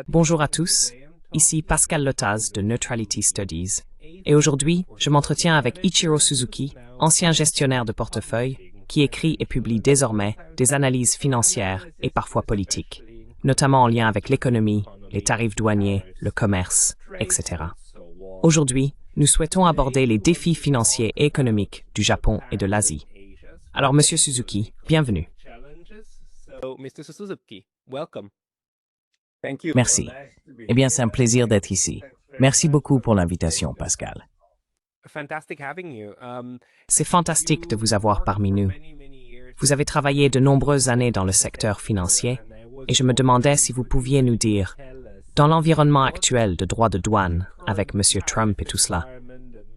Bonjour à tous, ici Pascal Lotaz de Neutrality Studies, et aujourd'hui, je m'entretiens avec Ichiro Suzuki, ancien gestionnaire de portefeuille, qui écrit et publie désormais des analyses financières et parfois politiques, notamment en lien avec l'économie, les tarifs douaniers, le commerce, etc. Aujourd'hui, nous souhaitons aborder les défis financiers et économiques du Japon et de l'Asie. Alors, Monsieur Suzuki, bienvenue. Merci. Eh bien, c'est un plaisir d'être ici. Merci beaucoup pour l'invitation, Pascal. C'est fantastique de vous avoir parmi nous. Vous avez travaillé de nombreuses années dans le secteur financier et je me demandais si vous pouviez nous dire, dans l'environnement actuel de droit de douane, avec M. Trump et tout cela,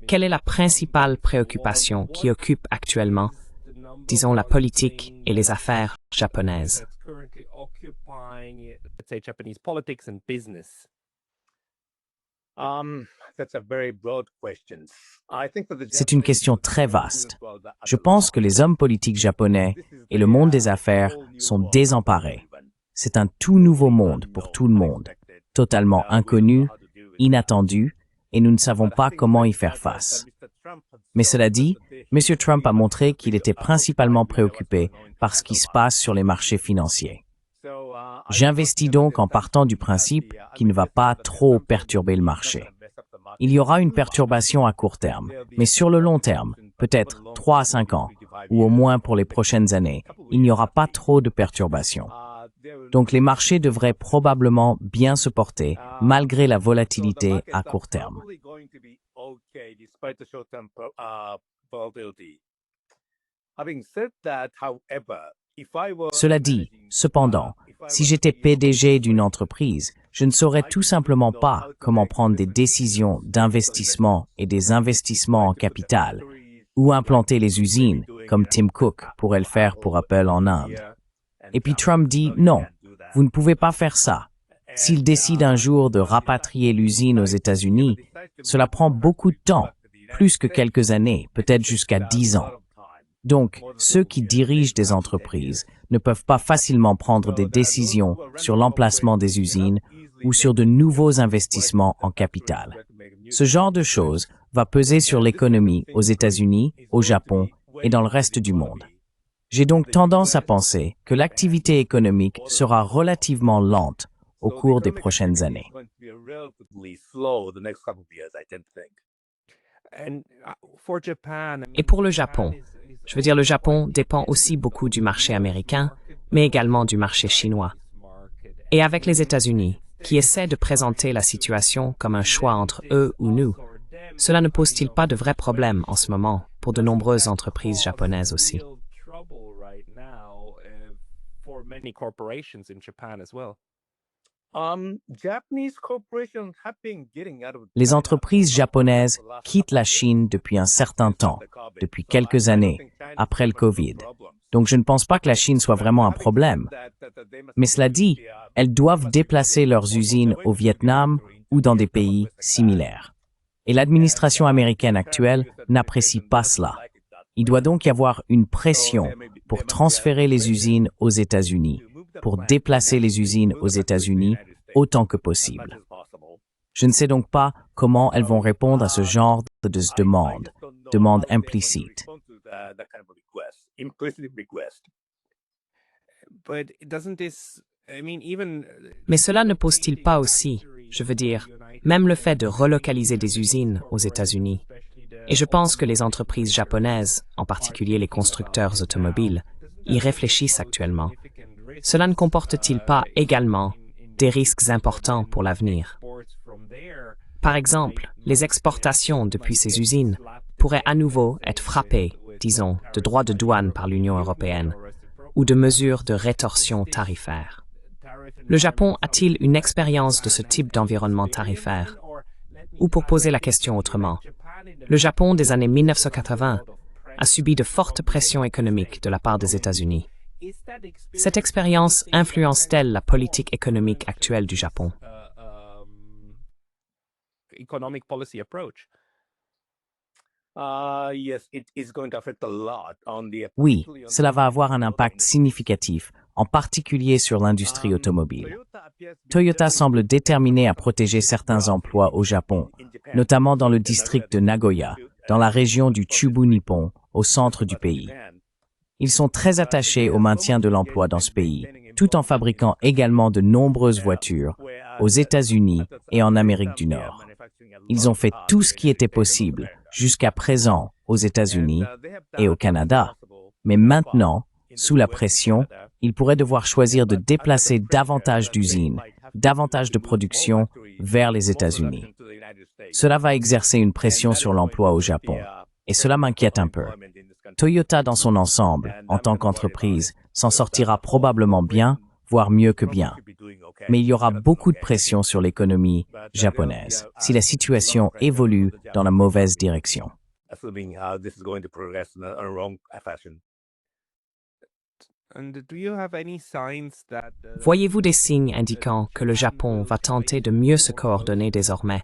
quelle est la principale préoccupation qui occupe actuellement, disons, la politique et les affaires japonaises? C'est une question très vaste. Je pense que les hommes politiques japonais et le monde des affaires sont désemparés. C'est un tout nouveau monde pour tout le monde, totalement inconnu, inattendu, et nous ne savons pas comment y faire face. Mais cela dit, M. Trump a montré qu'il était principalement préoccupé par ce qui se passe sur les marchés financiers. J'investis donc en partant du principe qu'il ne va pas trop perturber le marché. Il y aura une perturbation à court terme, mais sur le long terme, peut-être 3 à 5 ans, ou au moins pour les prochaines années, il n'y aura pas trop de perturbations. Donc les marchés devraient probablement bien se porter malgré la volatilité à court terme. Cela dit, cependant, si j'étais PDG d'une entreprise, je ne saurais tout simplement pas comment prendre des décisions d'investissement et des investissements en capital, ou implanter les usines, comme Tim Cook pourrait le faire pour Apple en Inde. Et puis Trump dit non, vous ne pouvez pas faire ça. S'il décide un jour de rapatrier l'usine aux États-Unis, cela prend beaucoup de temps, plus que quelques années, peut-être jusqu'à 10 ans. Donc, ceux qui dirigent des entreprises ne peuvent pas facilement prendre des décisions sur l'emplacement des usines ou sur de nouveaux investissements en capital. Ce genre de choses va peser sur l'économie aux États-Unis, au Japon et dans le reste du monde. J'ai donc tendance à penser que l'activité économique sera relativement lente au cours des prochaines années. Et pour le Japon, je veux dire, le Japon dépend aussi beaucoup du marché américain, mais également du marché chinois. Et avec les États-Unis, qui essaient de présenter la situation comme un choix entre eux ou nous, cela ne pose-t-il pas de vrais problèmes en ce moment pour de nombreuses entreprises japonaises aussi? Les entreprises japonaises quittent la Chine depuis un certain temps, depuis quelques années, après le Covid. Donc je ne pense pas que la Chine soit vraiment un problème. Mais cela dit, elles doivent déplacer leurs usines au Vietnam ou dans des pays similaires. Et l'administration américaine actuelle n'apprécie pas cela. Il doit donc y avoir une pression pour transférer les usines aux États-Unis, pour déplacer les usines aux États-Unis autant que possible. Je ne sais donc pas comment elles vont répondre à ce genre de demande implicite. Mais cela ne pose-t-il pas aussi, je veux dire, même le fait de relocaliser des usines aux États-Unis? Et je pense que les entreprises japonaises, en particulier les constructeurs automobiles, y réfléchissent actuellement. Cela ne comporte-t-il pas également des risques importants pour l'avenir? Par exemple, les exportations depuis ces usines pourraient à nouveau être frappées, disons, de droits de douane par l'Union européenne ou de mesures de rétorsion tarifaire. Le Japon a-t-il une expérience de ce type d'environnement tarifaire? Ou pour poser la question autrement, le Japon des années 1980 a subi de fortes pressions économiques de la part des États-Unis. Cette expérience influence-t-elle la politique économique actuelle du Japon? Oui, cela va avoir un impact significatif en particulier sur l'industrie automobile. Toyota semble déterminé à protéger certains emplois au Japon, notamment dans le district de Nagoya, dans la région du Chubu Nippon, au centre du pays. Ils sont très attachés au maintien de l'emploi dans ce pays, tout en fabriquant également de nombreuses voitures aux États-Unis et en Amérique du Nord. Ils ont fait tout ce qui était possible jusqu'à présent aux États-Unis et au Canada, mais maintenant, sous la pression, ils pourraient devoir choisir de déplacer davantage d'usines, davantage de production vers les États-Unis. Cela va exercer une pression sur l'emploi au Japon, et cela m'inquiète un peu. Toyota dans son ensemble, en tant qu'entreprise, s'en sortira probablement bien, voire mieux que bien. Mais il y aura beaucoup de pression sur l'économie japonaise si la situation évolue dans la mauvaise direction. Voyez-vous des signes indiquant que le Japon va tenter de mieux se coordonner désormais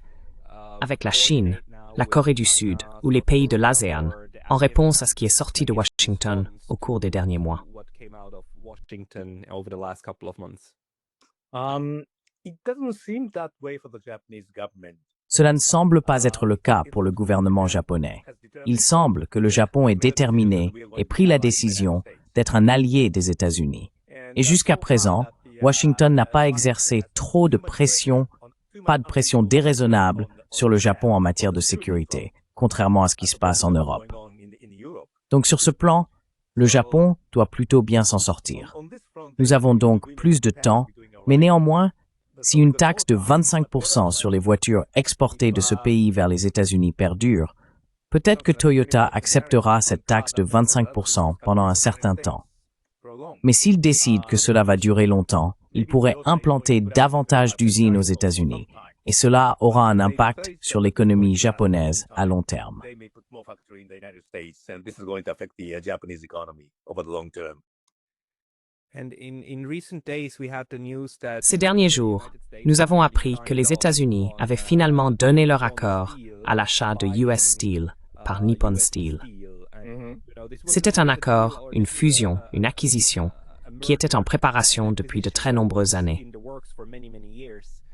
avec la Chine, la Corée du Sud ou les pays de l'ASEAN en réponse à ce qui est sorti de Washington au cours des derniers mois? Cela ne semble pas être le cas pour le gouvernement japonais. Il semble que le Japon est déterminé et pris la décision d'être un allié des États-Unis. Et jusqu'à présent, Washington n'a pas exercé trop de pression, pas de pression déraisonnable sur le Japon en matière de sécurité, contrairement à ce qui se passe en Europe. Donc sur ce plan, le Japon doit plutôt bien s'en sortir. Nous avons donc plus de temps, mais néanmoins, si une taxe de 25% sur les voitures exportées de ce pays vers les États-Unis perdure, peut-être que Toyota acceptera cette taxe de 25% pendant un certain temps. Mais s'il décide que cela va durer longtemps, il pourrait implanter davantage d'usines aux États-Unis, et cela aura un impact sur l'économie japonaise à long terme. Ces derniers jours, nous avons appris que les États-Unis avaient finalement donné leur accord à l'achat de US Steel par Nippon Steel. C'était un accord, une fusion, une acquisition, qui était en préparation depuis de très nombreuses années.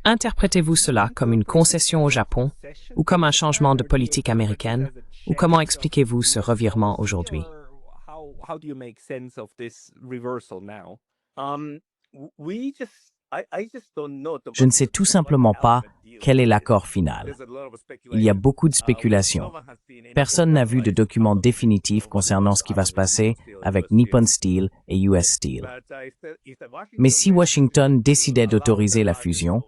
Interprétez-vous cela comme une concession au Japon ou comme un changement de politique américaine, ou comment expliquez-vous ce revirement aujourd'hui? Je ne sais tout simplement pas quel est l'accord final. Il y a beaucoup de spéculations. Personne n'a vu de document définitif concernant ce qui va se passer avec Nippon Steel et US Steel. Mais si Washington décidait d'autoriser la fusion,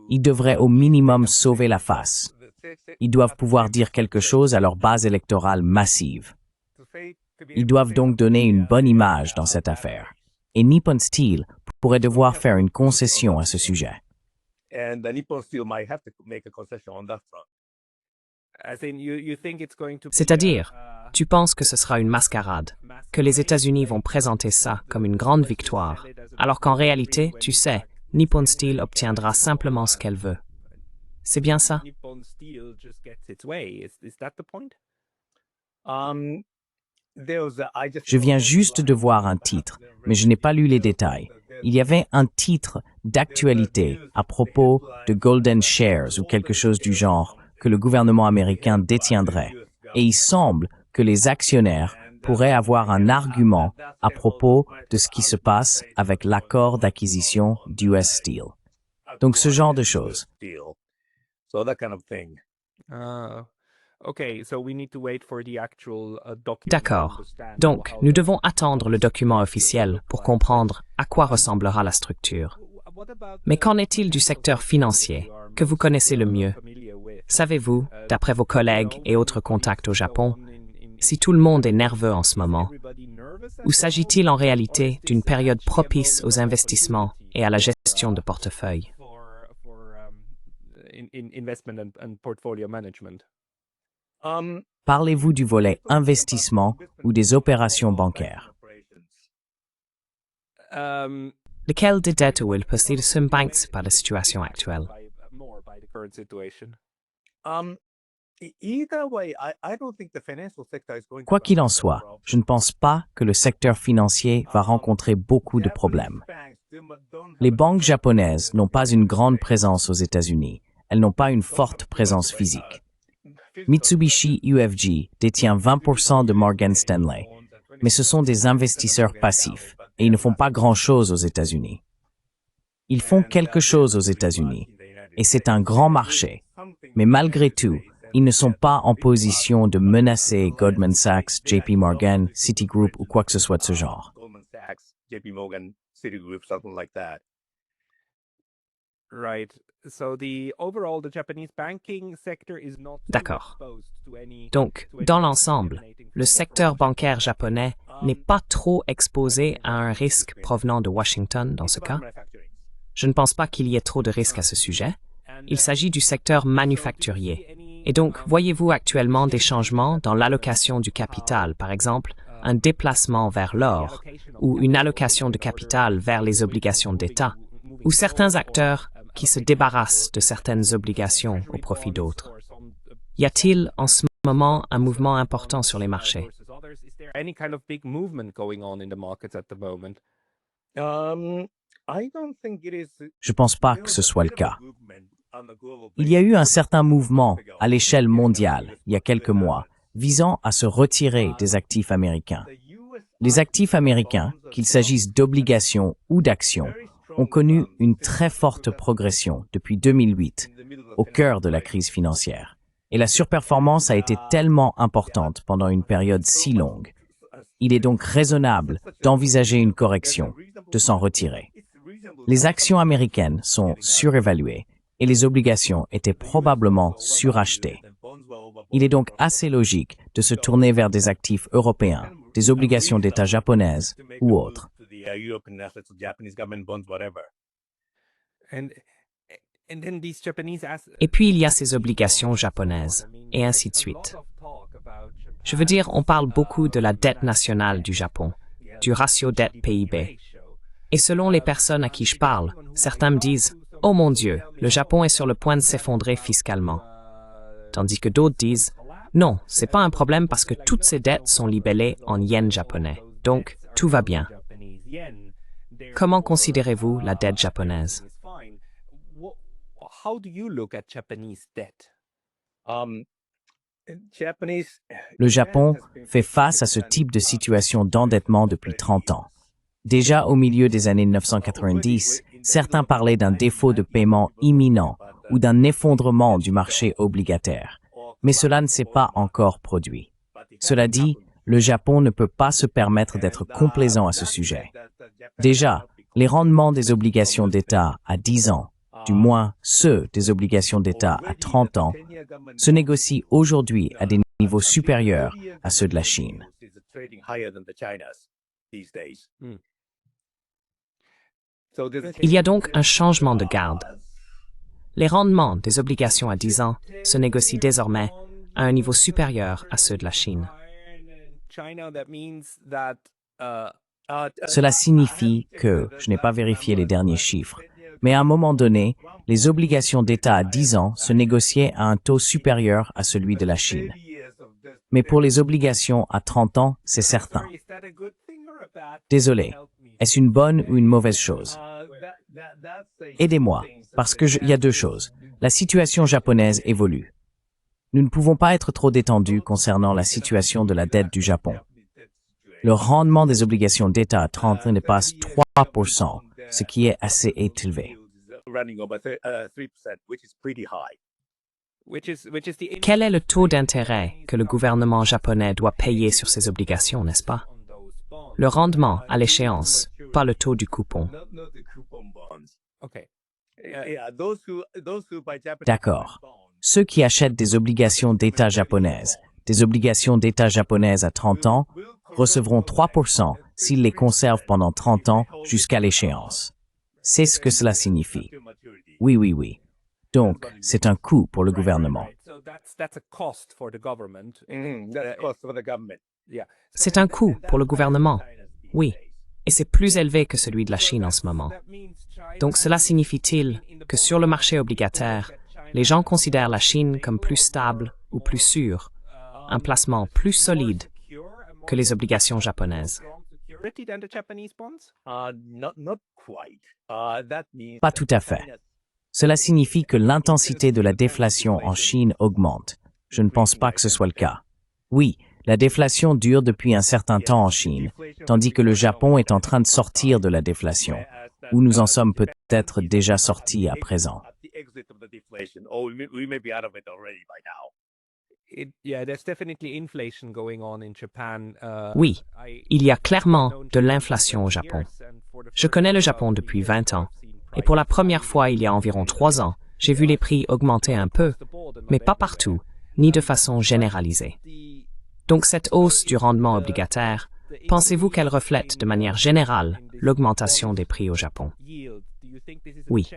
ils devraient au minimum sauver la face. Ils doivent pouvoir dire quelque chose à leur base électorale massive. Ils doivent donc donner une bonne image dans cette affaire. Et Nippon Steel pourrait devoir faire une concession à ce sujet. C'est-à-dire, tu penses que ce sera une mascarade, que les États-Unis vont présenter ça comme une grande victoire, alors qu'en réalité, tu sais, Nippon Steel obtiendra simplement ce qu'elle veut. C'est bien ça? Je viens juste de voir un titre, mais je n'ai pas lu les détails. Il y avait un titre d'actualité à propos de Golden Shares ou quelque chose du genre que le gouvernement américain détiendrait. Et il semble que les actionnaires pourraient avoir un argument à propos de ce qui se passe avec l'accord d'acquisition d'US Steel. Donc ce genre de choses. D'accord. Donc, nous devons attendre le document officiel pour comprendre à quoi ressemblera la structure. Mais qu'en est-il du secteur financier, que vous connaissez le mieux? Savez-vous, d'après vos collègues et autres contacts au Japon, si tout le monde est nerveux en ce moment? Ou s'agit-il en réalité d'une période propice aux investissements et à la gestion de portefeuille? Parlez-vous du volet investissement ou des opérations bancaires? Lequel des deux will posséder par la situation actuelle? Quoi qu'il en soit, je ne pense pas que le secteur financier va rencontrer beaucoup de problèmes. Les banques japonaises n'ont pas une grande présence aux États-Unis. Elles n'ont pas une forte présence physique. Mitsubishi UFJ détient 20% de Morgan Stanley, mais ce sont des investisseurs passifs et ils ne font pas grand-chose aux États-Unis. Ils font quelque chose aux États-Unis et c'est un grand marché, mais malgré tout, ils ne sont pas en position de menacer Goldman Sachs, JP Morgan, Citigroup ou quoi que ce soit de ce genre. D'accord. Donc, dans l'ensemble, le secteur bancaire japonais n'est pas trop exposé à un risque provenant de Washington dans ce cas? Je ne pense pas qu'il y ait trop de risques à ce sujet. Il s'agit du secteur manufacturier. Et donc, voyez-vous actuellement des changements dans l'allocation du capital, par exemple, un déplacement vers l'or ou une allocation de capital vers les obligations d'État, ou certains acteurs qui se débarrassent de certaines obligations au profit d'autres? Y a-t-il en ce moment un mouvement important sur les marchés? Je ne pense pas que ce soit le cas. Il y a eu un certain mouvement à l'échelle mondiale, il y a quelques mois, visant à se retirer des actifs américains. Les actifs américains, qu'il s'agisse d'obligations ou d'actions, ont connu une très forte progression depuis 2008, au cœur de la crise financière. Et la surperformance a été tellement importante pendant une période si longue. Il est donc raisonnable d'envisager une correction, de s'en retirer. Les actions américaines sont surévaluées et les obligations étaient probablement surachetées. Il est donc assez logique de se tourner vers des actifs européens, des obligations d'État japonaises ou autres. Et puis il y a ces obligations japonaises, et ainsi de suite. Je veux dire, on parle beaucoup de la dette nationale du Japon, du ratio dette PIB. Et selon les personnes à qui je parle, certains me disent « Oh mon Dieu, le Japon est sur le point de s'effondrer fiscalement ». Tandis que d'autres disent « Non, c'est pas un problème parce que toutes ces dettes sont libellées en yens japonais, donc tout va bien ». Comment considérez-vous la dette japonaise? Le Japon fait face à ce type de situation d'endettement depuis 30 ans. Déjà au milieu des années 1990, certains parlaient d'un défaut de paiement imminent ou d'un effondrement du marché obligataire. Mais cela ne s'est pas encore produit. Cela dit, le Japon ne peut pas se permettre d'être complaisant à ce sujet. Déjà, les rendements des obligations d'État à 10 ans, du moins ceux des obligations d'État à 30 ans, se négocient aujourd'hui à des niveaux supérieurs à ceux de la Chine. Il y a donc un changement de garde. Les rendements des obligations à 10 ans se négocient désormais à un niveau supérieur à ceux de la Chine. Cela signifie que, je n'ai pas vérifié les derniers chiffres, mais à un moment donné, les obligations d'État à 10 ans se négociaient à un taux supérieur à celui de la Chine. Mais pour les obligations à 30 ans, c'est certain. Désolé, est-ce une bonne ou une mauvaise chose? Aidez-moi, parce qu'il y a deux choses. La situation japonaise évolue. Nous ne pouvons pas être trop détendus concernant la situation de la dette du Japon. Le rendement des obligations d'État à 30 ans dépasse 3%, ce qui est assez élevé. Quel est le taux d'intérêt que le gouvernement japonais doit payer sur ses obligations, n'est-ce pas? Le rendement à l'échéance, pas le taux du coupon. D'accord. Ceux qui achètent des obligations d'État japonaises, à 30 ans, recevront 3% s'ils les conservent pendant 30 ans jusqu'à l'échéance. C'est ce que cela signifie. Oui. Donc, c'est un coût pour le gouvernement. C'est un coût pour le gouvernement, oui, et c'est plus élevé que celui de la Chine en ce moment. Donc cela signifie-t-il que sur le marché obligataire, les gens considèrent la Chine comme plus stable ou plus sûre, un placement plus solide que les obligations japonaises. Pas tout à fait. Cela signifie que l'intensité de la déflation en Chine augmente. Je ne pense pas que ce soit le cas. Oui, la déflation dure depuis un certain temps en Chine, tandis que le Japon est en train de sortir de la déflation, ou nous en sommes peut-être déjà sortis à présent. Oui, il y a clairement de l'inflation au Japon. Je connais le Japon depuis 20 ans, et pour la première fois il y a environ 3 ans, j'ai vu les prix augmenter un peu, mais pas partout, ni de façon généralisée. Donc cette hausse du rendement obligataire, pensez-vous qu'elle reflète de manière générale l'augmentation des prix au Japon? Oui.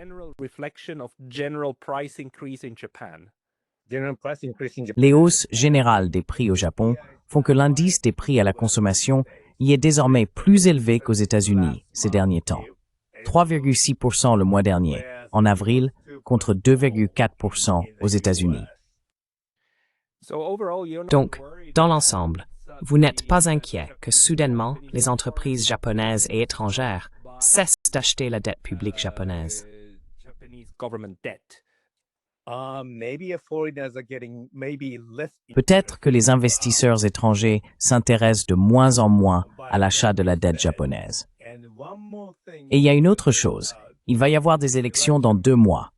Les hausses générales des prix au Japon font que l'indice des prix à la consommation y est désormais plus élevé qu'aux États-Unis ces derniers temps. 3,6% le mois dernier, en avril, contre 2,4% aux États-Unis. Donc, dans l'ensemble, vous n'êtes pas inquiet que soudainement les entreprises japonaises et étrangères cessent d'acheter la dette publique japonaise. Peut-être que les investisseurs étrangers s'intéressent de moins en moins à l'achat de la dette japonaise. Et il y a une autre chose, il va y avoir des élections dans 2 mois.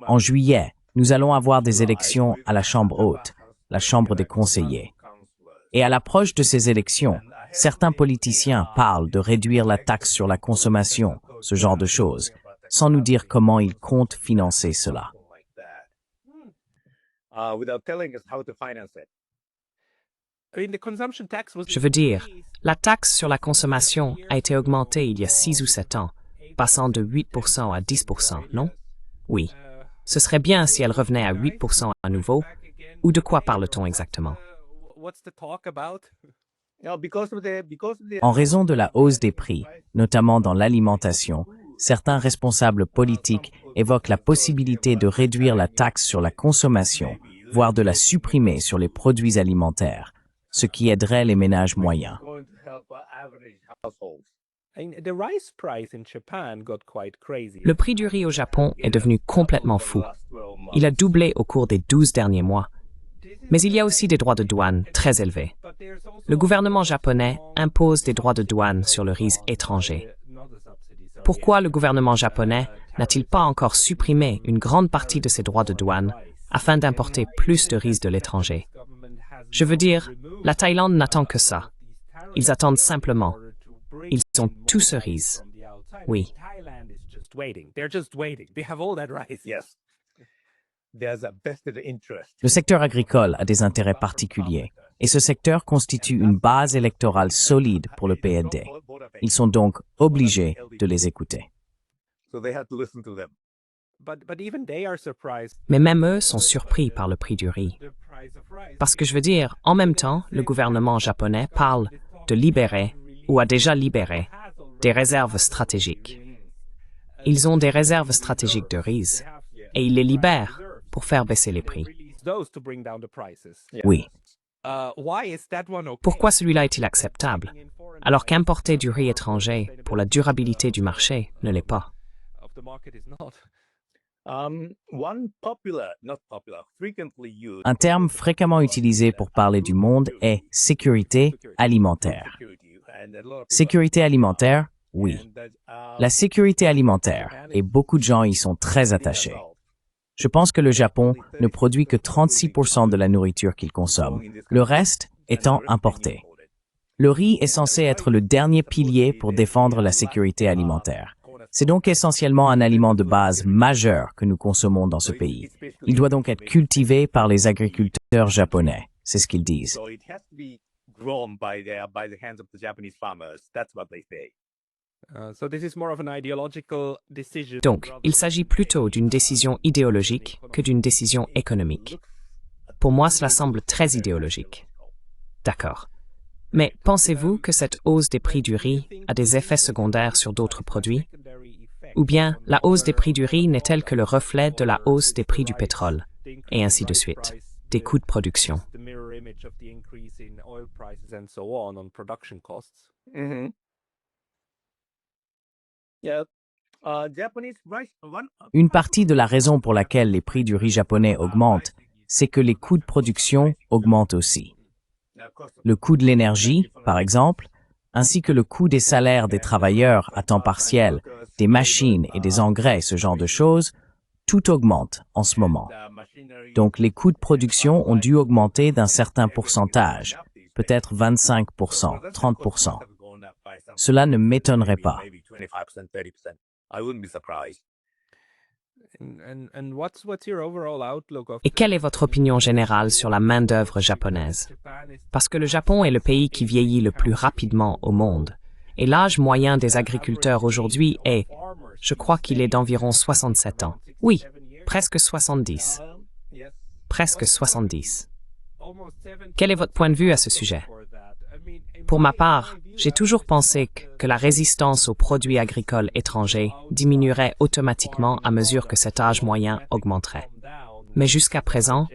En juillet, nous allons avoir des élections à la Chambre haute, la Chambre des conseillers. Et à l'approche de ces élections, certains politiciens parlent de réduire la taxe sur la consommation, ce genre de choses, sans nous dire comment ils comptent financer cela. Je veux dire, la taxe sur la consommation a été augmentée il y a 6 ou 7 ans, passant de 8% à 10%, non? Oui. Ce serait bien si elle revenait à 8% à nouveau, ou de quoi parle-t-on exactement? En raison de la hausse des prix, notamment dans l'alimentation, certains responsables politiques évoquent la possibilité de réduire la taxe sur la consommation, voire de la supprimer sur les produits alimentaires, ce qui aiderait les ménages moyens. Le prix du riz au Japon est devenu complètement fou. Il a doublé au cours des 12 derniers mois. Mais il y a aussi des droits de douane très élevés. Le gouvernement japonais impose des droits de douane sur le riz étranger. Pourquoi le gouvernement japonais n'a-t-il pas encore supprimé une grande partie de ces droits de douane afin d'importer plus de riz de l'étranger? Je veux dire, la Thaïlande n'attend que ça. Ils attendent simplement. Ils ont tout ce riz. Oui. Le secteur agricole a des intérêts particuliers, et ce secteur constitue une base électorale solide pour le PLD. Ils sont donc obligés de les écouter. Mais même eux sont surpris par le prix du riz. Parce que je veux dire, en même temps, le gouvernement japonais parle de libérer, ou a déjà libéré, des réserves stratégiques. Ils ont des réserves stratégiques de riz, et ils les libèrent pour faire baisser les prix. Oui. Pourquoi celui-là est-il acceptable, alors qu'importer du riz étranger pour la durabilité du marché ne l'est pas? Un terme fréquemment utilisé pour parler du monde est sécurité alimentaire. Sécurité alimentaire, oui. La sécurité alimentaire, et beaucoup de gens y sont très attachés. Je pense que le Japon ne produit que 36% de la nourriture qu'il consomme, le reste étant importé. Le riz est censé être le dernier pilier pour défendre la sécurité alimentaire. C'est donc essentiellement un aliment de base majeur que nous consommons dans ce pays. Il doit donc être cultivé par les agriculteurs japonais, c'est ce qu'ils disent. Donc, il s'agit plutôt d'une décision idéologique que d'une décision économique. Pour moi, cela semble très idéologique. D'accord. Mais pensez-vous que cette hausse des prix du riz a des effets secondaires sur d'autres produits? Ou bien la hausse des prix du riz n'est-elle que le reflet de la hausse des prix du pétrole, et ainsi de suite, des coûts de production. Une partie de la raison pour laquelle les prix du riz japonais augmentent, c'est que les coûts de production augmentent aussi. Le coût de l'énergie, par exemple, ainsi que le coût des salaires des travailleurs à temps partiel, des machines et des engrais, ce genre de choses, tout augmente en ce moment. Donc les coûts de production ont dû augmenter d'un certain pourcentage, peut-être 25%, 30%. Cela ne m'étonnerait pas. Et quelle est votre opinion générale sur la main-d'œuvre japonaise? Parce que le Japon est le pays qui vieillit le plus rapidement au monde. Et l'âge moyen des agriculteurs aujourd'hui est, je crois qu'il est d'environ 67 ans. Oui, presque 70. Presque 70. Quel est votre point de vue à ce sujet? Pour ma part, j'ai toujours pensé que la résistance aux produits agricoles étrangers diminuerait automatiquement à mesure que cet âge moyen augmenterait. Mais jusqu'à présent,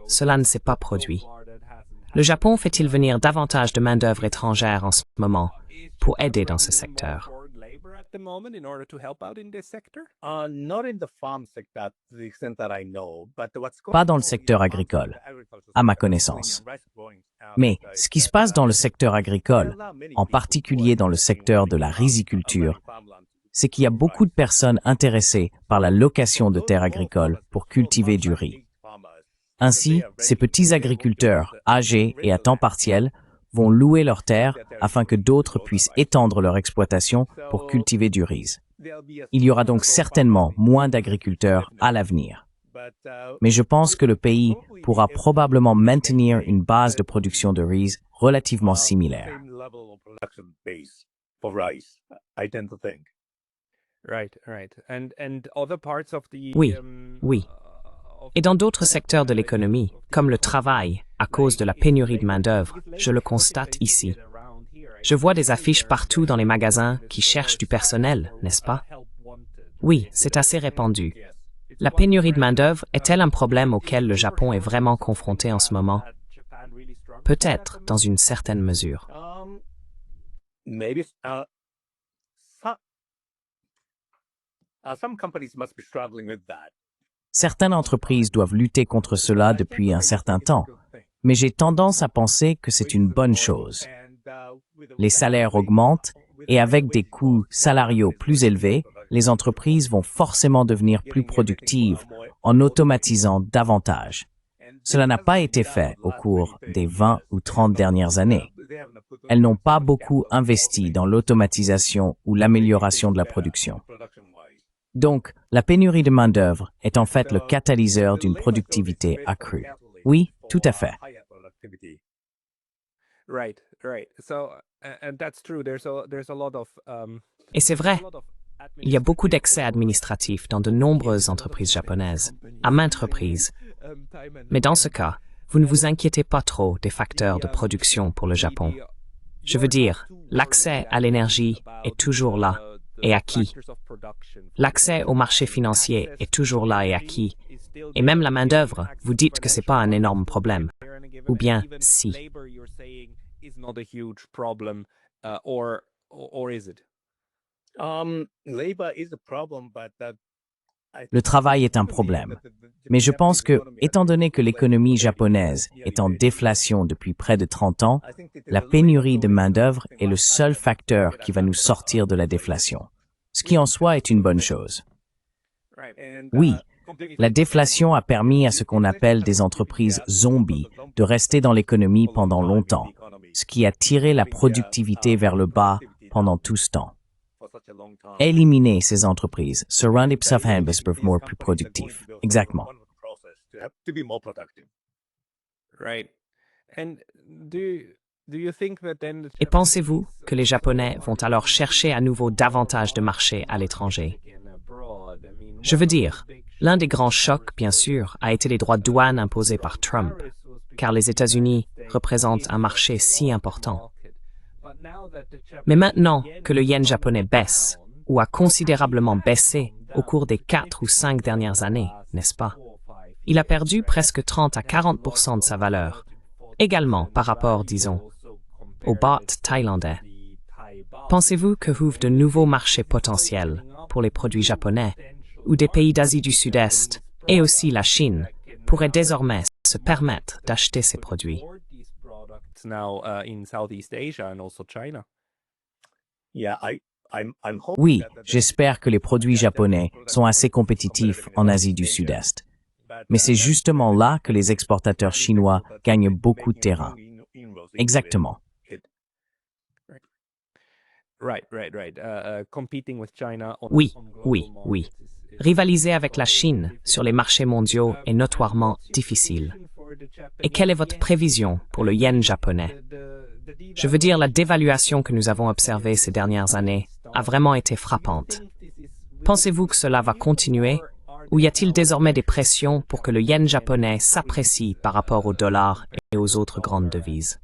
cela ne s'est pas produit. Le Japon fait-il venir davantage de main-d'œuvre étrangère en ce moment pour aider dans ce secteur? Pas dans le secteur agricole, à ma connaissance. Mais ce qui se passe dans le secteur agricole, en particulier dans le secteur de la riziculture, c'est qu'il y a beaucoup de personnes intéressées par la location de terres agricoles pour cultiver du riz. Ainsi, ces petits agriculteurs, âgés et à temps partiel, vont louer leurs terres afin que d'autres puissent étendre leur exploitation pour cultiver du riz. Il y aura donc certainement moins d'agriculteurs à l'avenir. Mais je pense que le pays pourra probablement maintenir une base de production de riz relativement similaire. Oui, oui. Et dans d'autres secteurs de l'économie, comme le travail, à cause de la pénurie de main-d'œuvre, je le constate ici. Je vois des affiches partout dans les magasins qui cherchent du personnel, n'est-ce pas? Oui, c'est assez répandu. La pénurie de main-d'œuvre est-elle un problème auquel le Japon est vraiment confronté en ce moment? Peut-être, dans une certaine mesure. Certaines entreprises doivent lutter contre cela depuis un certain temps, mais j'ai tendance à penser que c'est une bonne chose. Les salaires augmentent et avec des coûts salariaux plus élevés, les entreprises vont forcément devenir plus productives en automatisant davantage. Cela n'a pas été fait au cours des 20 ou 30 dernières années. Elles n'ont pas beaucoup investi dans l'automatisation ou l'amélioration de la production. Donc, la pénurie de main-d'œuvre est en fait le catalyseur d'une productivité accrue. Oui, tout à fait. Et c'est vrai, il y a beaucoup d'excès administratifs dans de nombreuses entreprises japonaises, à maintes reprises. Mais dans ce cas, vous ne vous inquiétez pas trop des facteurs de production pour le Japon. Je veux dire, l'accès à l'énergie est toujours là et acquis. L'accès au marché financier est toujours là et acquis. Et même la main-d'œuvre, vous dites que ce n'est pas un énorme problème. Ou bien, si. Le travail est un problème. Mais je pense que, étant donné que l'économie japonaise est en déflation depuis près de 30 ans, la pénurie de main-d'œuvre est le seul facteur qui va nous sortir de la déflation. Ce qui en soi est une bonne chose. Oui, la déflation a permis à ce qu'on appelle des entreprises zombies de rester dans l'économie pendant longtemps, ce qui a tiré la productivité vers le bas pendant tout ce temps. Éliminer ces entreprises se rend plus productif. Exactement. Et pensez-vous que les Japonais vont alors chercher à nouveau davantage de marchés à l'étranger? Je veux dire, l'un des grands chocs, bien sûr, a été les droits de douane imposés par Trump, car les États-Unis représentent un marché si important. Mais maintenant que le yen japonais baisse, ou a considérablement baissé au cours des 4 ou 5 dernières années, n'est-ce pas? Il a perdu presque 30 à 40% de sa valeur, également par rapport, disons, au baht thaïlandais. Pensez-vous que ouvre de nouveaux marchés potentiels pour les produits japonais, ou des pays d'Asie du Sud-Est, et aussi la Chine, pourraient désormais se permettre d'acheter ces produits? Oui, j'espère que les produits japonais sont assez compétitifs en Asie du Sud-Est. Mais c'est justement là que les exportateurs chinois gagnent beaucoup de terrain. Exactement. Oui, oui, oui. Rivaliser avec la Chine sur les marchés mondiaux est notoirement difficile. Et quelle est votre prévision pour le yen japonais? Je veux dire, la dévaluation que nous avons observée ces dernières années a vraiment été frappante. Pensez-vous que cela va continuer, ou y a-t-il désormais des pressions pour que le yen japonais s'apprécie par rapport au dollar et aux autres grandes devises?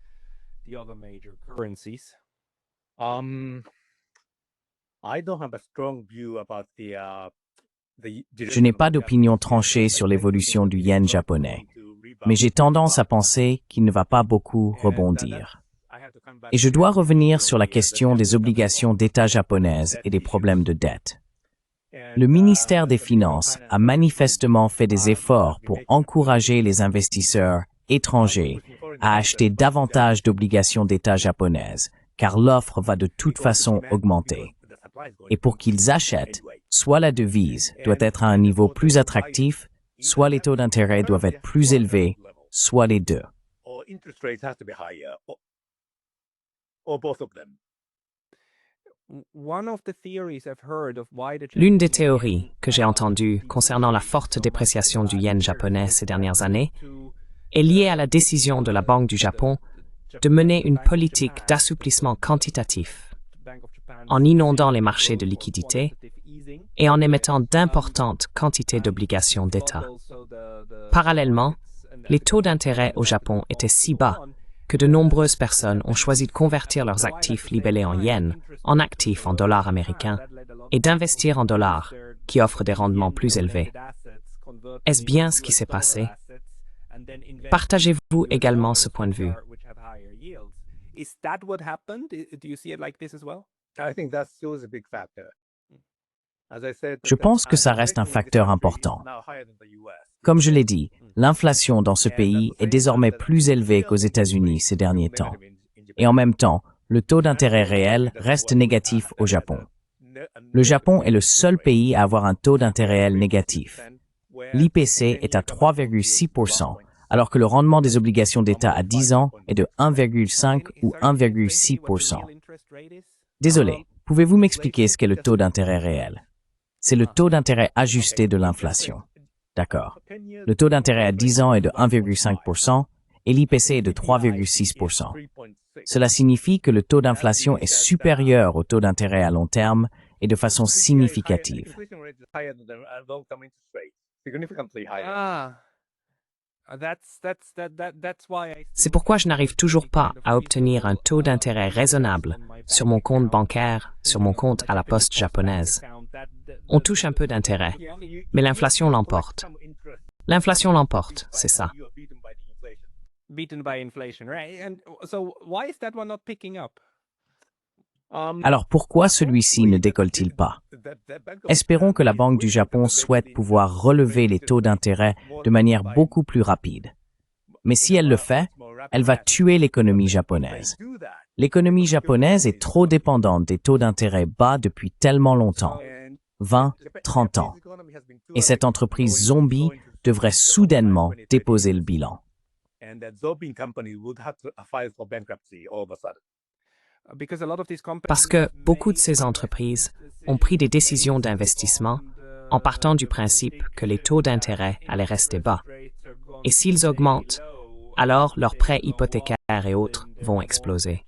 Je n'ai pas d'opinion tranchée sur l'évolution du yen japonais, mais j'ai tendance à penser qu'il ne va pas beaucoup rebondir. Et je dois revenir sur la question des obligations d'État japonaises et des problèmes de dette. Le ministère des Finances a manifestement fait des efforts pour encourager les investisseurs étrangers à acheter davantage d'obligations d'État japonaises, car l'offre va de toute façon augmenter. Et pour qu'ils achètent, soit la devise doit être à un niveau plus attractif, soit les taux d'intérêt doivent être plus élevés, soit les deux. L'une des théories que j'ai entendues concernant la forte dépréciation du yen japonais ces dernières années est liée à la décision de la Banque du Japon de mener une politique d'assouplissement quantitatif en inondant les marchés de liquidités et en émettant d'importantes quantités d'obligations d'État. Parallèlement, les taux d'intérêt au Japon étaient si bas que de nombreuses personnes ont choisi de convertir leurs actifs libellés en yens en actifs en dollars américains et d'investir en dollars qui offrent des rendements plus élevés. Est-ce bien ce qui s'est passé? Partagez-vous également ce point de vue? Je pense que ça reste un facteur important. Comme je l'ai dit, l'inflation dans ce pays est désormais plus élevée qu'aux États-Unis ces derniers temps. Et en même temps, le taux d'intérêt réel reste négatif au Japon. Le Japon est le seul pays à avoir un taux d'intérêt réel négatif. L'IPC est à 3,6%, alors que le rendement des obligations d'État à 10 ans est de 1,5 ou 1,6%. Désolé, pouvez-vous m'expliquer ce qu'est le taux d'intérêt réel? C'est le taux d'intérêt ajusté de l'inflation. D'accord. Le taux d'intérêt à 10 ans est de 1,5% et l'IPC est de 3,6%. Cela signifie que le taux d'inflation est supérieur au taux d'intérêt à long terme et de façon significative. C'est pourquoi je n'arrive toujours pas à obtenir un taux d'intérêt raisonnable sur mon compte bancaire, sur mon compte à la poste japonaise. On touche un peu d'intérêt, mais l'inflation l'emporte. L'inflation l'emporte, c'est ça. Alors pourquoi celui-ci ne décolle-t-il pas? Espérons que la Banque du Japon souhaite pouvoir relever les taux d'intérêt de manière beaucoup plus rapide. Mais si elle le fait, elle va tuer l'économie japonaise. L'économie japonaise est trop dépendante des taux d'intérêt bas depuis tellement longtemps, 20, 30 ans. Et cette entreprise zombie devrait soudainement déposer le bilan. Parce que beaucoup de ces entreprises ont pris des décisions d'investissement en partant du principe que les taux d'intérêt allaient rester bas. Et s'ils augmentent, alors leurs prêts hypothécaires et autres vont exploser.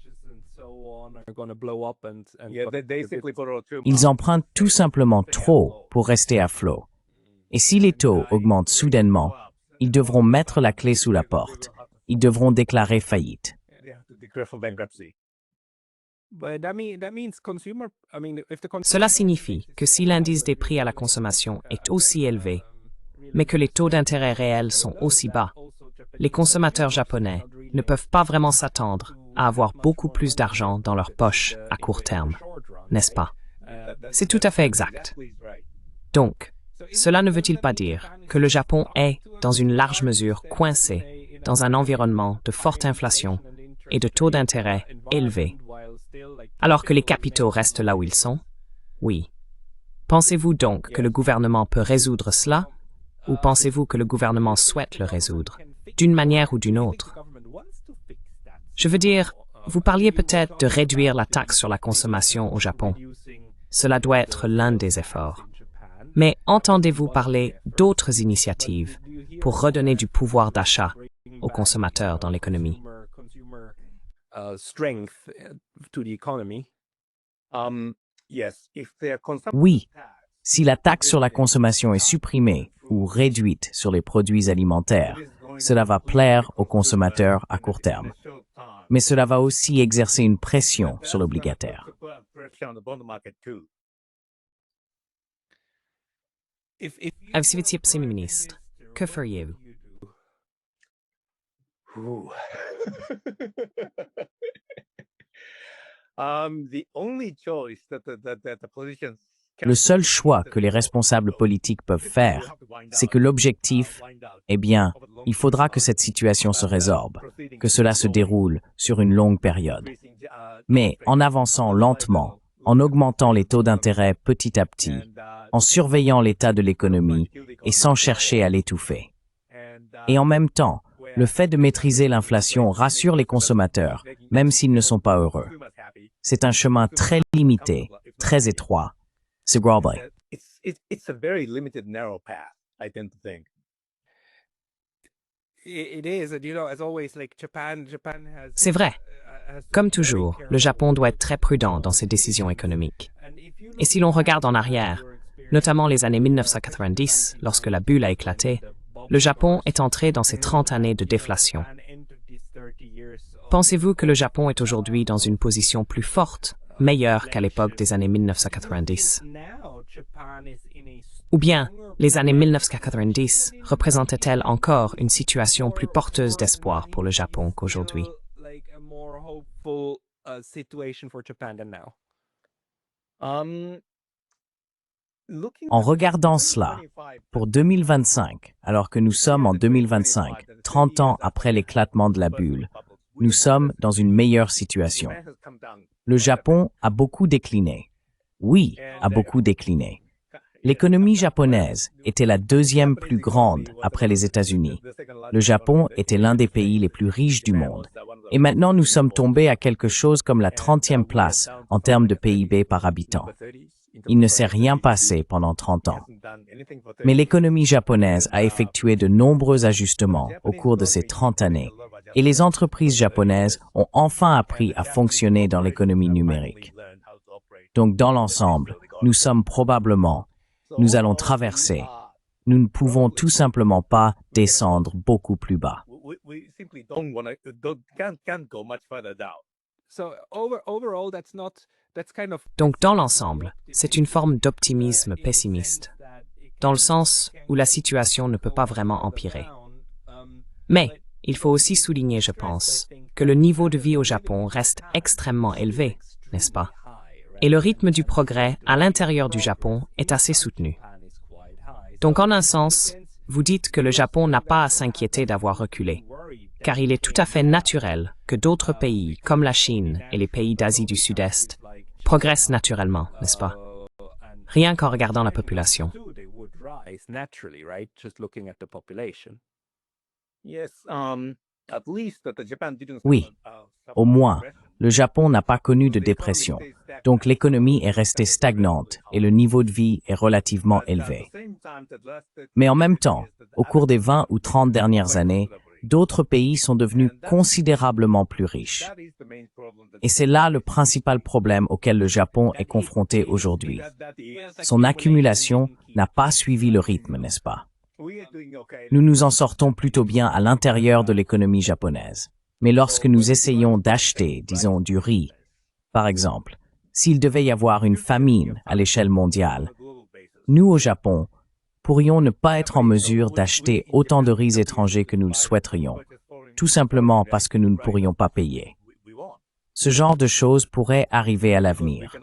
Ils empruntent tout simplement trop pour rester à flot. Et si les taux augmentent soudainement, ils devront mettre la clé sous la porte. Ils devront déclarer faillite. Cela signifie que si l'indice des prix à la consommation est aussi élevé, mais que les taux d'intérêt réels sont aussi bas, les consommateurs japonais ne peuvent pas vraiment s'attendre à avoir beaucoup plus d'argent dans leur poche à court terme, n'est-ce pas? C'est tout à fait exact. Donc, cela ne veut-il pas dire que le Japon est, dans une large mesure, coincé dans un environnement de forte inflation et de taux d'intérêt élevés, alors que les capitaux restent là où ils sont? Oui. Pensez-vous donc que le gouvernement peut résoudre cela, ou pensez-vous que le gouvernement souhaite le résoudre, d'une manière ou d'une autre? Je veux dire, vous parliez peut-être de réduire la taxe sur la consommation au Japon. Cela doit être l'un des efforts. Mais entendez-vous parler d'autres initiatives pour redonner du pouvoir d'achat aux consommateurs dans l'économie? Oui, si la taxe sur la consommation est supprimée ou réduite sur les produits alimentaires, cela va plaire aux consommateurs à court terme. Mais cela va aussi exercer une pression sur l'obligataire. Vice-ministre, que feriez-vous? Le seul choix que les responsables politiques peuvent faire, c'est que l'objectif, eh bien, il faudra que cette situation se résorbe, que cela se déroule sur une longue période. Mais en avançant lentement, en augmentant les taux d'intérêt petit à petit, en surveillant l'état de l'économie et sans chercher à l'étouffer. Et en même temps, le fait de maîtriser l'inflation rassure les consommateurs, même s'ils ne sont pas heureux. C'est un chemin très limité, très étroit. C'est Grobley. C'est vrai. Comme toujours, le Japon doit être très prudent dans ses décisions économiques. Et si l'on regarde en arrière, notamment les années 1990, lorsque la bulle a éclaté, le Japon est entré dans ses 30 années de déflation. Pensez-vous que le Japon est aujourd'hui dans une position plus forte, meilleure qu'à l'époque des années 1990? Ou bien, les années 1990 représentaient-elles encore une situation plus porteuse d'espoir pour le Japon qu'aujourd'hui? En regardant cela, pour 2025, alors que nous sommes en 2025, 30 ans après l'éclatement de la bulle, nous sommes dans une meilleure situation. Le Japon a beaucoup décliné. Oui, a beaucoup décliné. L'économie japonaise était la deuxième plus grande après les États-Unis. Le Japon était l'un des pays les plus riches du monde. Et maintenant, nous sommes tombés à quelque chose comme la 30e place en termes de PIB par habitant. Il ne s'est rien passé pendant 30 ans. Mais l'économie japonaise a effectué de nombreux ajustements au cours de ces 30 années. Et les entreprises japonaises ont enfin appris à fonctionner dans l'économie numérique. Donc, dans l'ensemble, nous allons traverser. Nous ne pouvons tout simplement pas descendre beaucoup plus bas. Donc, dans l'ensemble, c'est une forme d'optimisme pessimiste, dans le sens où la situation ne peut pas vraiment empirer. Mais, il faut aussi souligner, je pense, que le niveau de vie au Japon reste extrêmement élevé, n'est-ce pas? Et le rythme du progrès à l'intérieur du Japon est assez soutenu. Donc, en un sens, vous dites que le Japon n'a pas à s'inquiéter d'avoir reculé, car il est tout à fait naturel que d'autres pays, comme la Chine et les pays d'Asie du Sud-Est, progressent naturellement, n'est-ce pas? Rien qu'en regardant la population. Oui, au moins, le Japon n'a pas connu de dépression, donc l'économie est restée stagnante et le niveau de vie est relativement élevé. Mais en même temps, au cours des 20 ou 30 dernières années, d'autres pays sont devenus considérablement plus riches. Et c'est là le principal problème auquel le Japon est confronté aujourd'hui. Son accumulation n'a pas suivi le rythme, n'est-ce pas? Nous nous en sortons plutôt bien à l'intérieur de l'économie japonaise. Mais lorsque nous essayons d'acheter, disons, du riz, Par exemple, s'il devait y avoir une famine à l'échelle mondiale, nous au Japon pourrions ne pas être en mesure d'acheter autant de riz étranger que nous le souhaiterions, tout simplement parce que nous ne pourrions pas payer. Ce genre de choses pourrait arriver à l'avenir.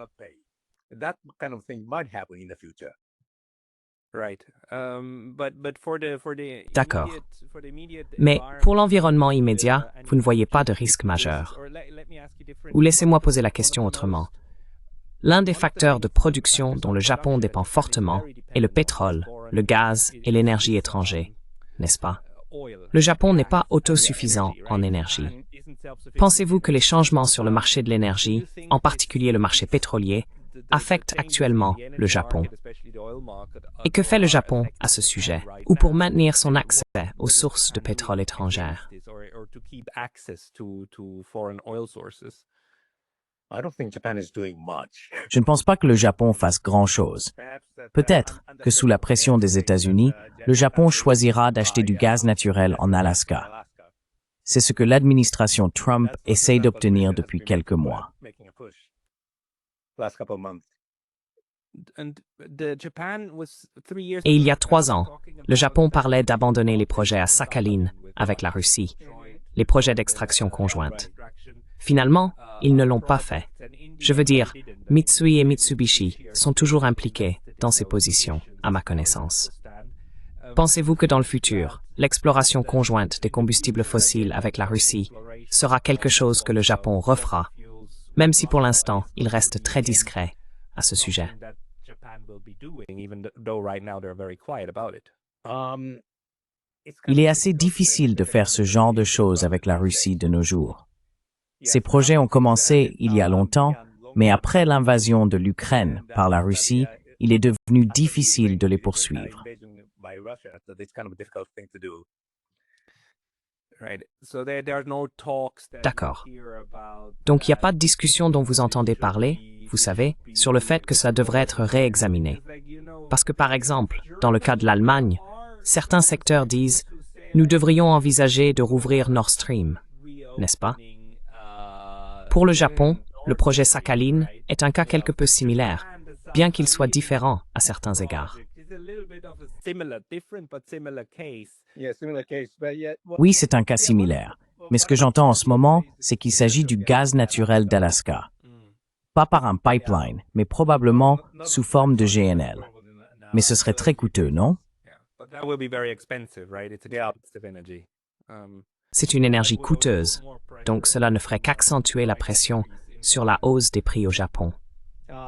D'accord. Mais pour l'environnement immédiat, vous ne voyez pas de risque majeur. Ou laissez-moi poser la question autrement. L'un des facteurs de production dont le Japon dépend fortement est le pétrole, le gaz et l'énergie étrangère, n'est-ce pas? Le Japon n'est pas autosuffisant en énergie. Pensez-vous que les changements sur le marché de l'énergie, en particulier le marché pétrolier, affectent actuellement le Japon? Et que fait le Japon à ce sujet, ou pour maintenir son accès aux sources de pétrole étrangères? Je ne pense pas que le Japon fasse grand-chose. Peut-être que sous la pression des États-Unis, le Japon choisira d'acheter du gaz naturel en Alaska. C'est ce que l'administration Trump essaie d'obtenir depuis quelques mois. Et il y a 3 ans, le Japon parlait d'abandonner les projets à Sakhalin avec la Russie, les projets d'extraction conjointe. Finalement, ils ne l'ont pas fait. Je veux dire, Mitsui et Mitsubishi sont toujours impliqués dans ces positions, à ma connaissance. Pensez-vous que dans le futur, l'exploration conjointe des combustibles fossiles avec la Russie sera quelque chose que le Japon refera, même si pour l'instant, il reste très discret à ce sujet? Il est assez difficile de faire ce genre de choses avec la Russie de nos jours. Ces projets ont commencé il y a longtemps, mais après l'invasion de l'Ukraine par la Russie, il est devenu difficile de les poursuivre. D'accord. Donc il n'y a pas de discussion dont vous entendez parler, vous savez, sur le fait que ça devrait être réexaminé. Parce que par exemple, dans le cas de l'Allemagne, certains secteurs disent « Nous devrions envisager de rouvrir Nord Stream », n'est-ce pas? Pour le Japon, le projet Sakhalin est un cas quelque peu similaire, bien qu'il soit différent à certains égards. Oui, c'est un cas similaire. Mais ce que j'entends en ce moment, c'est qu'il s'agit du gaz naturel d'Alaska. Pas par un pipeline, mais probablement sous forme de GNL. Mais ce serait très coûteux, non? C'est une énergie coûteuse, donc cela ne ferait qu'accentuer la pression sur la hausse des prix au Japon.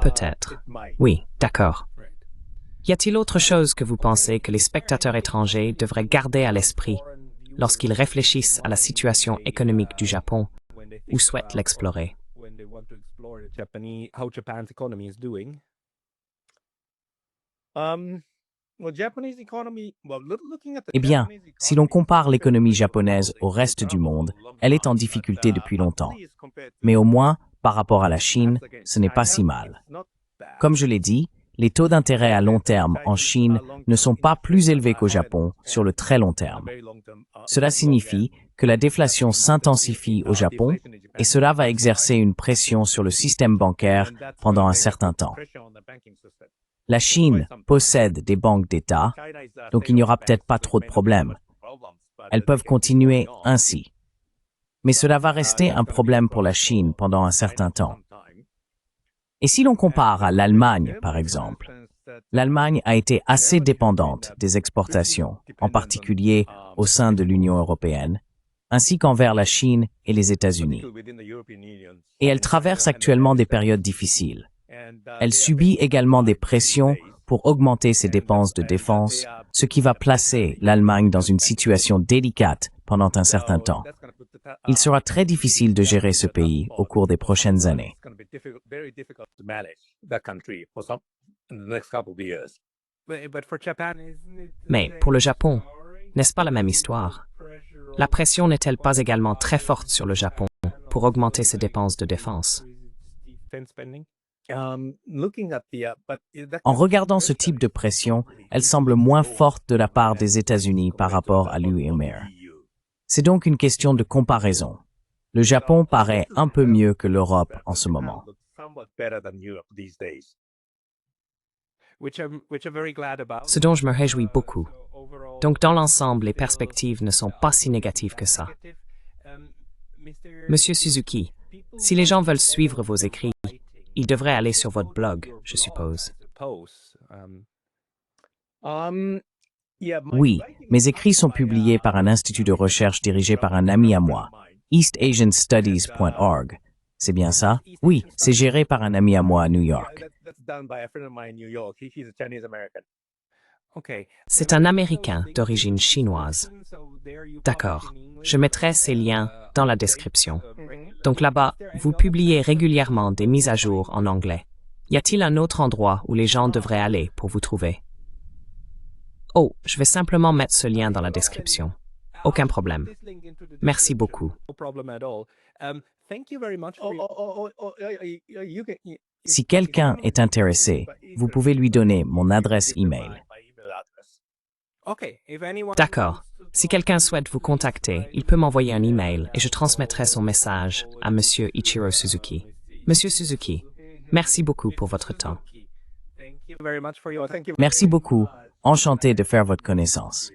Peut-être. Oui, d'accord. Y a-t-il autre chose que vous pensez que les spectateurs étrangers devraient garder à l'esprit lorsqu'ils réfléchissent à la situation économique du Japon ou souhaitent l'explorer? Eh bien, si l'on compare l'économie japonaise au reste du monde, elle est en difficulté depuis longtemps. Mais au moins, par rapport à la Chine, ce n'est pas si mal. Comme je l'ai dit, les taux d'intérêt à long terme en Chine ne sont pas plus élevés qu'au Japon sur le très long terme. Cela signifie que la déflation s'intensifie au Japon et cela va exercer une pression sur le système bancaire pendant un certain temps. La Chine possède des banques d'État, donc il n'y aura peut-être pas trop de problèmes. Elles peuvent continuer ainsi. Mais cela va rester un problème pour la Chine pendant un certain temps. Et si l'on compare à l'Allemagne, par exemple, l'Allemagne a été assez dépendante des exportations, en particulier au sein de l'Union européenne, ainsi qu'envers la Chine et les États-Unis. Et elle traverse actuellement des périodes difficiles. Elle subit également des pressions pour augmenter ses dépenses de défense, ce qui va placer l'Allemagne dans une situation délicate pendant un certain temps. Il sera très difficile de gérer ce pays au cours des prochaines années. Mais pour le Japon, n'est-ce pas la même histoire? La pression n'est-elle pas également très forte sur le Japon pour augmenter ses dépenses de défense? En regardant ce type de pression, elle semble moins forte de la part des États-Unis par rapport à l'UEMR. C'est donc une question de comparaison. Le Japon paraît un peu mieux que l'Europe en ce moment. Ce dont je me réjouis beaucoup. Donc dans l'ensemble, les perspectives ne sont pas si négatives que ça. Monsieur Suzuki, si les gens veulent suivre vos écrits, ils devraient aller sur votre blog, je suppose. Oui, mes écrits sont publiés par un institut de recherche dirigé par un ami à moi, eastasianstudies.org. C'est bien ça? Oui, c'est géré par un ami à moi à New York. C'est un Américain d'origine chinoise. D'accord. Je mettrai ces liens dans la description. Donc là-bas, vous publiez régulièrement des mises à jour en anglais. Y a-t-il un autre endroit où les gens devraient aller pour vous trouver? Oh, je vais simplement mettre ce lien dans la description. Aucun problème. Merci beaucoup. Si quelqu'un est intéressé, vous pouvez lui donner mon adresse email. D'accord. Si quelqu'un souhaite vous contacter, il peut m'envoyer un email et je transmettrai son message à Monsieur Ichiro Suzuki. Monsieur Suzuki, merci beaucoup pour votre temps. Merci beaucoup. Enchanté de faire votre connaissance.